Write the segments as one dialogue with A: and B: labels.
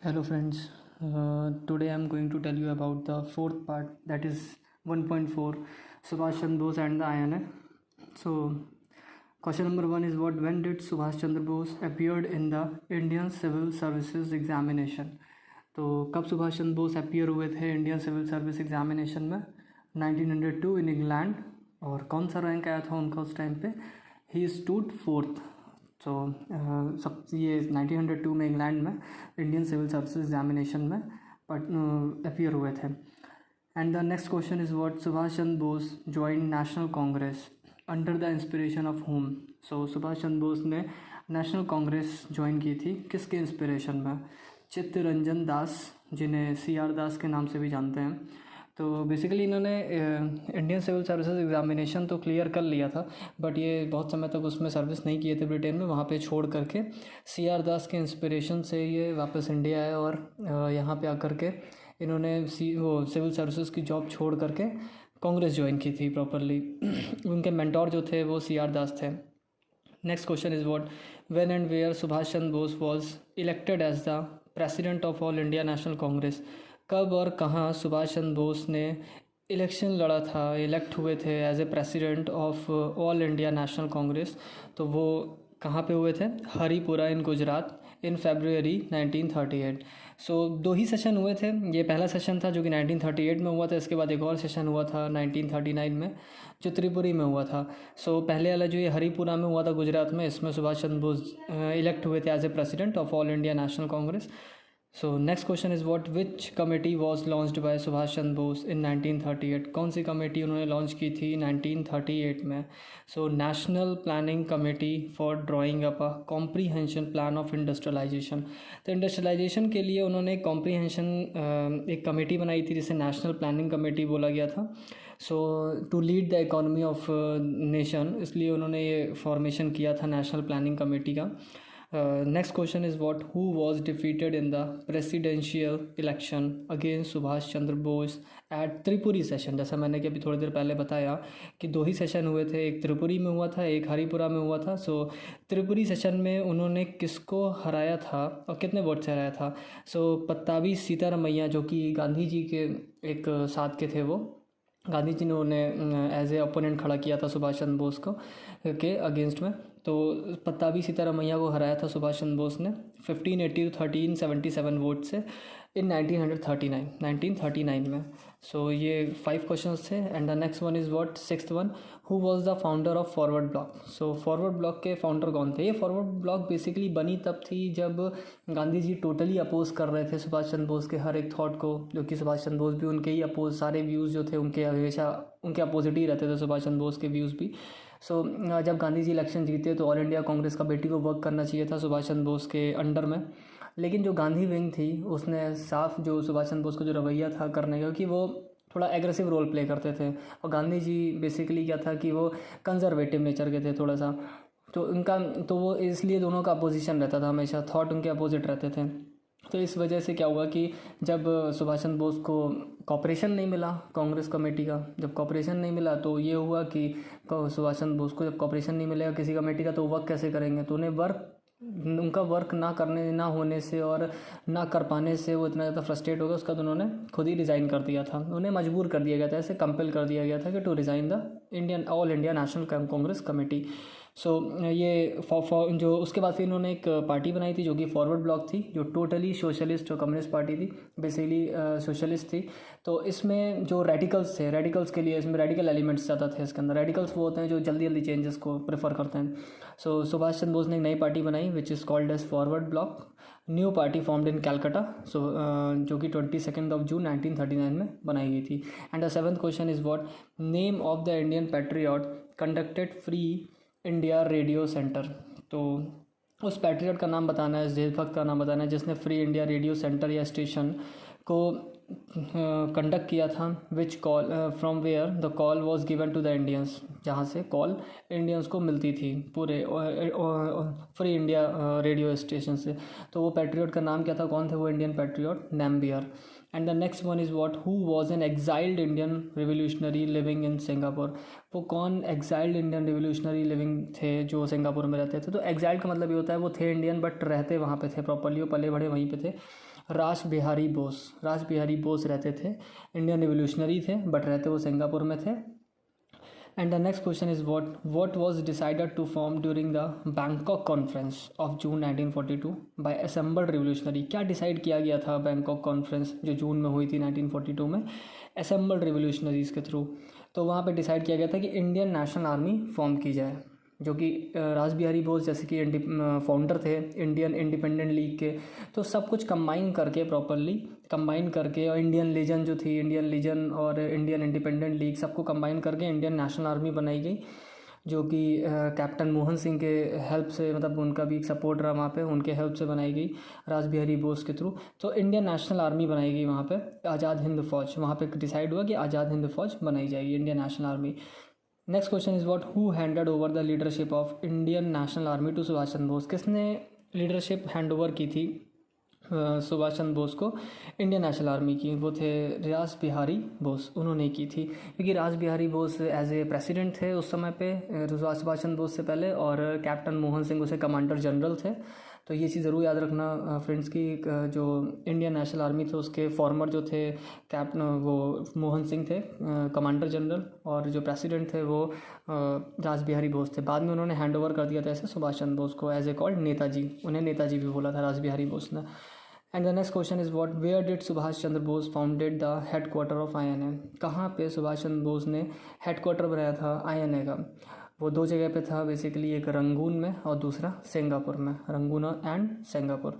A: Hello friends, today I am going to tell you about the fourth part, that is 1.4, Subhash Chandra Bose and the INA. So question number 1 is when did Subhash Chandra Bose appeared in the Indian Civil Services Examination? तो कब Subhash Chandra Bose appear हुए थे Indian civil service examination में? 1902 in England. और कौन सा rank आया था उनका उस टाइम पे? He stood fourth. तो सब ये 1902 में इंग्लैंड में इंडियन सिविल सर्विस एग्जामिनेशन में अपीयर हुए थे. And the next question is what Subhash Chandra Bose join National Congress under the inspiration of home? So Subhash Chandra Bose ने नेशनल कांग्रेस ज्वाइन की थी किसके इंस्पिरेशन में? चित्तरंजन दास, जिन्हें CR दास के नाम से भी जानते हैं. तो बेसिकली इन्होंने इंडियन सिविल सर्विसेज एग्जामिनेशन तो क्लियर कर लिया था, बट ये बहुत समय तक उसमें सर्विस नहीं किए थे ब्रिटेन में. वहाँ पे छोड़ करके CR दास के इंस्पिरेशन से ये वापस इंडिया आए और यहाँ पे आकर के इन्होंने वो सिविल सर्विसेज की जॉब छोड़ करके कांग्रेस ज्वाइन की थी प्रॉपरली. उनके मेंटोर जो थे वो CR दास थे. Next question is what when and where Subhash Chandra Bose was elected as the president of all India national Congress? कब और कहाँ सुभाष चंद्र बोस ने इलेक्शन लड़ा था, इलेक्ट हुए थे as a president of all India national Congress? तो वो कहाँ पे हुए थे? Haripura in Gujarat in February 1938. So 2 ही सेशन हुए थे. ये पहला सेशन था जो कि 1938 में हुआ था. इसके बाद एक और सेशन हुआ था 1939 में जो त्रिपुरी में हुआ था. सो पहले वाला जो ये हरिपुरा में हुआ था गुजरात में, इसमें सुभाष चंद्र बोस इलेक्ट हुए थे as a president of all India national Congress. So next question is what which committee was launched by Subhash Chandra Bose in 1938? कौन सी कमेटी उन्होंने लॉन्च की थी 1938 में? So national planning committee for drawing up a comprehensive plan of industrialisation. तो industrialisation के लिए उन्होंने comprehension एक कमेटी बनाई थी जिसे नेशनल प्लानिंग कमेटी बोला गया था. So to lead the economy of nation, इसलिए उन्होंने ये फॉर्मेशन किया था नेशनल प्लानिंग कमेटी का. Next question is what who was defeated in the presidential election against Subhash Chandra Bose at Tripuri session? जैसा मैंने कि अभी थोड़ी देर पहले बताया कि 2 ही सेशन हुए थे, एक त्रिपुरी में हुआ था, एक हरिपुरा में हुआ था. सो त्रिपुरी सेशन में उन्होंने किसको हराया था और कितने वोट से हराया था? सो पत्तावी सीतारमैया, जो कि गांधी जी के एक साथ के थे, वो गांधी जी ने उन्हें एज ए ओपोनेंट खड़ा किया था सुभाष चंद्र बोस को के अगेंस्ट में. तो पत्तावी सीतारमैया को हराया था सुभाष चंद्र बोस ने 1580 to 1377 वोट से इन 1939 में. सो ये 5 क्वेश्चंस थे. And the next one is what sixth one who was the founder of forward block? So forward block के फाउंडर कौन थे? ये फॉरवर्ड ब्लॉक बेसिकली बनी तब थी जब गांधी जी टोटली अपोज कर रहे थे सुभाष चंद्र बोस के हर एक थॉट को, जो कि सुभाष चंद्र बोस भी उनके ही अपोज, सारे व्यूज़ जो थे उनके हमेशा उनके अपोजिट ही रहते थे सुभाष चंद्र बोस के व्यूज़ भी. सो जब गांधी जी इलेक्शन जीते तो ऑल इंडिया कांग्रेस कमेटी को वर्क करना चाहिए था सुभाष चंद्र बोस के अंडर में, लेकिन जो गांधी विंग थी उसने साफ जो सुभाष चंद्र बोस का जो रवैया था करने का, कि वो थोड़ा एग्रेसिव रोल प्ले करते थे. और गांधी जी बेसिकली क्या था कि वो कंजर्वेटिव नेचर के थे थोड़ा सा, तो उनका तो वो इसलिए दोनों का अपोजिशन रहता था, हमेशा थॉट उनके अपोजिट रहते थे. तो इस वजह से क्या हुआ कि जब सुभाष चंद्र बोस को कॉपरेशन नहीं मिला कांग्रेस कमेटी का, जब कॉपरेशन नहीं मिला तो ये हुआ कि सुभाष चंद्र बोस को जब कॉपरेशन नहीं मिलेगा किसी कमेटी का तो वर्क कैसे करेंगे? तो उनका वर्क ना होने से और ना कर पाने से वो इतना ज़्यादा फ्रस्ट्रेट हो गया, उसका तो उन्होंने खुद ही रिज़ाइन कर दिया था. उन्हें मजबूर कर दिया गया था, ऐसे कंपेल कर दिया गया था कि to resign the All India national Congress committee. So ये जो उसके बाद फिर इन्होंने एक पार्टी बनाई थी जो कि फॉरवर्ड ब्लॉक थी, जो टोटली सोशलिस्ट और कम्युनिस्ट पार्टी थी, बेसिकली सोशलिस्ट थी. तो इसमें जो रेडिकल्स थे, रेडिकल्स के लिए इसमें रेडिकल एलिमेंट्स ज़्यादा थे इसके अंदर. रेडिकल्स वो होते हैं जो जल्दी जल्दी चेंजेस को प्रेफर करते हैं. सो सुभाष चंद्र बोस ने एक नई पार्टी बनाई which is called as Forward Bloc. New party formed in Calcutta, so जो कि 22 जून 1939 में बनाई गई थी. And the 7th question is what name of the Indian patriot conducted free India radio centre? तो उस पैट्रियट का नाम बताना है, देशभक्त का नाम बताना है जिसने फ्री इंडिया रेडियो सेंटर या स्टेशन को कंडक्ट किया था. Which call from where the call was given to the Indians, जहाँ से कॉल इंडियंस को मिलती थी पूरे फ्री इंडिया रेडियो स्टेशन से. तो वो पैट्रियट का नाम क्या था, कौन थे वो Indian patriot? Nambiar. And the next one is what who was an exiled Indian revolutionary living in Singapore? वो कौन एग्जाइल्ड इंडियन रिवोल्यूशनरी लिविंग थे जो सिंगापुर में रहते थे? तो एग्जाइल्ड का मतलब ये होता है वो थे इंडियन बट रहते वहाँ पे थे प्रॉपरली, वो पले बड़े वहीं पे थे. रास बिहारी बोस रहते थे, इंडियन रिवोल्यूशनरी थे बट रहते वो सिंगापुर में थे। And the next question is what was decided to form during the Bangkok conference of June 1942 by assembled revolutionary. क्या डिसाइड किया गया था बैंकॉक कॉन्फ्रेंस जो जून में हुई थी 1942 में असेंबल्ड रिवोल्यूशनरीज के थ्रू? तो वहाँ पे डिसाइड किया गया था कि इंडियन नेशनल आर्मी फॉर्म की जाए, जो कि रास बिहारी बोस जैसे कि फाउंडर थे इंडियन इंडिपेंडेंट लीग के। तो सब कुछ कंबाइन करके प्रॉपरली कंबाइन करके, और इंडियन लीजन जो थी, इंडियन लीजन और इंडियन इंडिपेंडेंट लीग सबको कंबाइन करके इंडियन नेशनल आर्मी बनाई गई, जो कि कैप्टन मोहन सिंह के हेल्प से, मतलब उनका भी एक सपोर्ट रहा वहाँ पे, उनके हेल्प से बनाई गई रास बिहारी बोस के थ्रू। तो इंडियन नेशनल आर्मी बनाई गई वहाँ पे, आज़ाद हिंद फौज, वहाँ पे डिसाइड हुआ कि आज़ाद हिंद फौज बनाई जाएगी, Indian National Army. Next question is what who handed over the leadership of Indian National Army to Subhash Chandra Bose. किसने लीडरशिप हैंड ओवर की थी सुभाष चंद्र बोस को इंडियन नेशनल आर्मी की? वो थे रास बिहारी बोस, उन्होंने की थी, क्योंकि Rash Behari Bose as a president थे उस समय पे सुभाष चंद्र बोस से पहले, और कैप्टन मोहन सिंह उसे कमांडर जनरल थे। तो ये चीज़ ज़रूर याद रखना फ्रेंड्स की जो इंडियन नेशनल आर्मी थे उसके फॉर्मर जो थे कैप्टन वो मोहन सिंह थे कमांडर जनरल, और जो प्रेसिडेंट थे वो रास बिहारी बोस थे। बाद में उन्होंने हैंड ओवर कर दिया था ऐसे सुभाष चंद्र बोस को एज ए कॉल्ड नेताजी, उन्हें नेताजी भी बोला था रास बिहारी बोस ने। And the next question is what where did Subhash Chandra Bose founded the head quarter of INA। कहाँ पे सुभाष चंद्र बोस ने हेड क्वार्टर बनाया था INA का? वो दो जगह पे था बेसिकली, एक रंगून में और दूसरा सिंगापुर में, Rangoon and Singapore.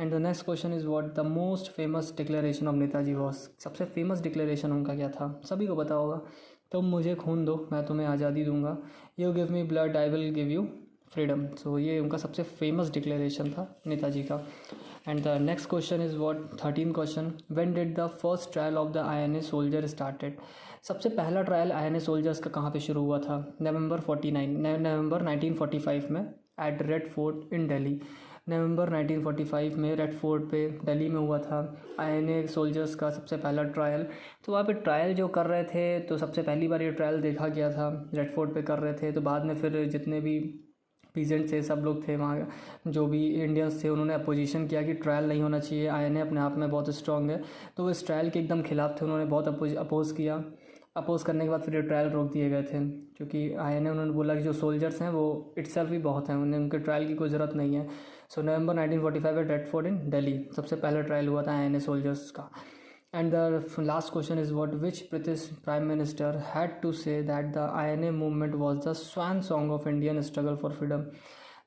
A: And the next question is what the most famous declaration of Netaji was. सबसे फेमस डिक्लेरेशन उनका क्या था? सभी को पता होगा, तुम मुझे खून दो मैं तुम्हें आज़ादी दूंगा, you give me blood I will give you freedom. So ये उनका सबसे फेमस डिक्लेरेशन था नेताजी का। And the next question is what 13 question when did the first trial of the INA soldier started. सबसे पहला ट्रायल INA सोल्जर्स का कहाँ पे शुरू हुआ था? नवंबर 1945 में eight red fort in Delhi. नवंबर 1945 में रेड फोर्ट पे दिल्ली में हुआ था INA सोल्जर्स का सबसे पहला ट्रायल। तो वहाँ पे ट्रायल जो कर रहे थे, तो सबसे पहली बार ये ट्रायल देखा गया था, रेड फोर्ट पे कर रहे थे। तो बाद में फिर जितने भी पीजेंट थे, सब लोग थे वहाँ, जो भी इंडियंस थे, उन्होंने अपोजिशन किया कि ट्रायल नहीं होना चाहिए, INA अपने आप में बहुत स्ट्रॉन्ग है। तो वो इस ट्रायल के एकदम खिलाफ थे, उन्होंने बहुत अपोज़ किया। अपोज़ करने के बाद फिर ये ट्रायल रोक दिए गए थे, क्योंकि INA उन्होंने बोला कि जो सोल्जर्स हैं वो इटसेल्फ ही बहुत हैं, उन्हें उनके ट्रायल की कोई ज़रूरत नहीं है। So November 1945 at red fort in Delhi सबसे पहला ट्रायल हुआ था INA सोल्जर्स का। And the last question is what which British prime minister had to say that the INA movement was the swan song of Indian struggle for freedom.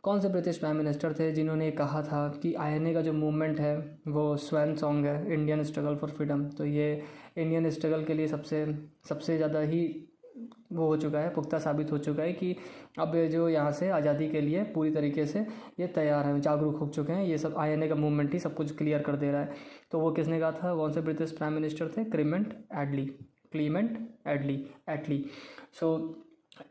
A: कौन से British prime minister थे जिन्होंने कहा था कि INA का जो मूवमेंट है वो स्वैन सॉन्ग है इंडियन स्ट्रगल फॉर फ्रीडम? तो ये इंडियन स्ट्रगल के लिए सबसे ज़्यादा ही वो हो चुका है, पुख्ता साबित हो चुका है कि अब जो यहाँ से आज़ादी के लिए पूरी तरीके से ये तैयार हैं, जागरूक हो चुके हैं। ये सब INA का मूवमेंट ही सब कुछ क्लियर कर दे रहा है। तो वो किसने कहा था? कौन से ब्रिटिश प्राइम मिनिस्टर थे? Clement Attlee. So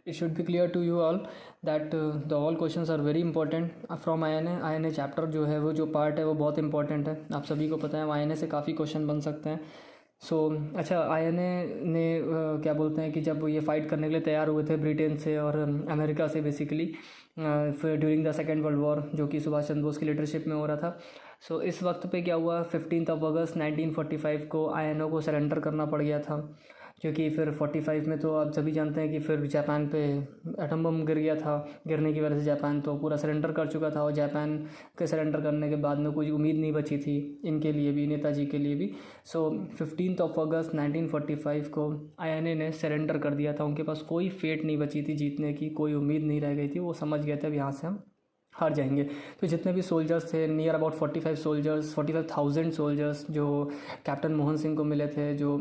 A: it should be clear to you all that the all questions are very important from INA chapter जो है वो जो पार्ट है वो बहुत इंपॉर्टेंट है, आप सभी को पता है। INA से काफ़ी क्वेश्चन बन सकते हैं। अच्छा INA ने क्या बोलते हैं कि जब ये फ़ाइट करने के लिए तैयार हुए थे ब्रिटेन से और अमेरिका से बेसिकली, फिर during the second world war जो कि सुभाष चंद्र बोस की लीडरशिप में हो रहा था। इस वक्त पे क्या हुआ, 15 अगस्त 1945 को INA को सरेंडर करना पड़ गया था, क्योंकि फिर 45 में तो आप सभी जानते हैं कि फिर जापान पे एटम बम गिर गया था। गिरने की वजह से जापान तो पूरा सरेंडर कर चुका था, और जापान के सरेंडर करने के बाद में कोई उम्मीद नहीं बची थी इनके लिए भी, नेताजी के लिए भी। 15 अगस्त 1945 को INA ने सरेंडर कर दिया था। उनके पास कोई फेट नहीं बची थी जीतने की, कोई उम्मीद नहीं रह गई थी। वो समझ गए थे अब यहाँ से हम हार जाएंगे। तो जितने भी सोल्जर्स थे, नियर अबाउट 45,000 सोल्जर्स जो कैप्टन मोहन सिंह को मिले थे, जो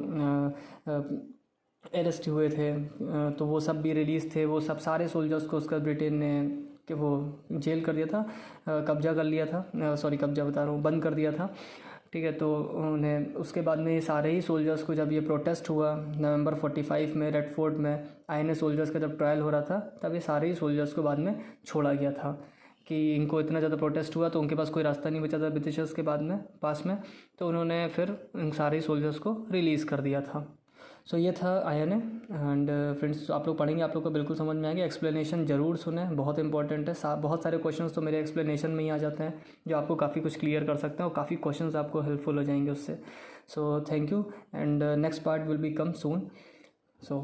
A: अरेस्ट हुए थे, तो वो सब भी रिलीज़ थे। वो सब सारे सोल्जर्स को उसका ब्रिटेन ने कि वो जेल कर दिया था, कब्जा कर लिया था, कब्जा बता रहा हूँ, बंद कर दिया था। ठीक है, तो उन्हें उसके बाद में ये सारे ही सोल्जर्स को जब ये प्रोटेस्ट हुआ नवंबर 45 में रेड फोर्ट में INA सोल्जर्स का जब ट्रायल हो रहा था, तब ये सारे ही सोल्जर्स को बाद में छोड़ा गया था कि इनको इतना ज़्यादा प्रोटेस्ट हुआ तो उनके पास कोई रास्ता नहीं बचा था ब्रिटिशर्स के पास में, तो उन्होंने फिर इन सारे सोल्जर्स को रिलीज़ कर दिया था। सो ये था आयन है। एंड फ्रेंड्स आप लोग पढ़ेंगे, आप लोग को बिल्कुल समझ में आएगा। एक्सप्लेनेशन ज़रूर सुने, बहुत इंपॉर्टेंट है। बहुत सारे क्वेश्चंस तो मेरे एक्सप्लेनेशन में ही आ जाते हैं जो आपको काफ़ी कुछ क्लियर कर सकते हैं और काफ़ी क्वेश्चंस आपको हेल्पफुल हो जाएंगे उससे। So thank you and next part will be come soon. So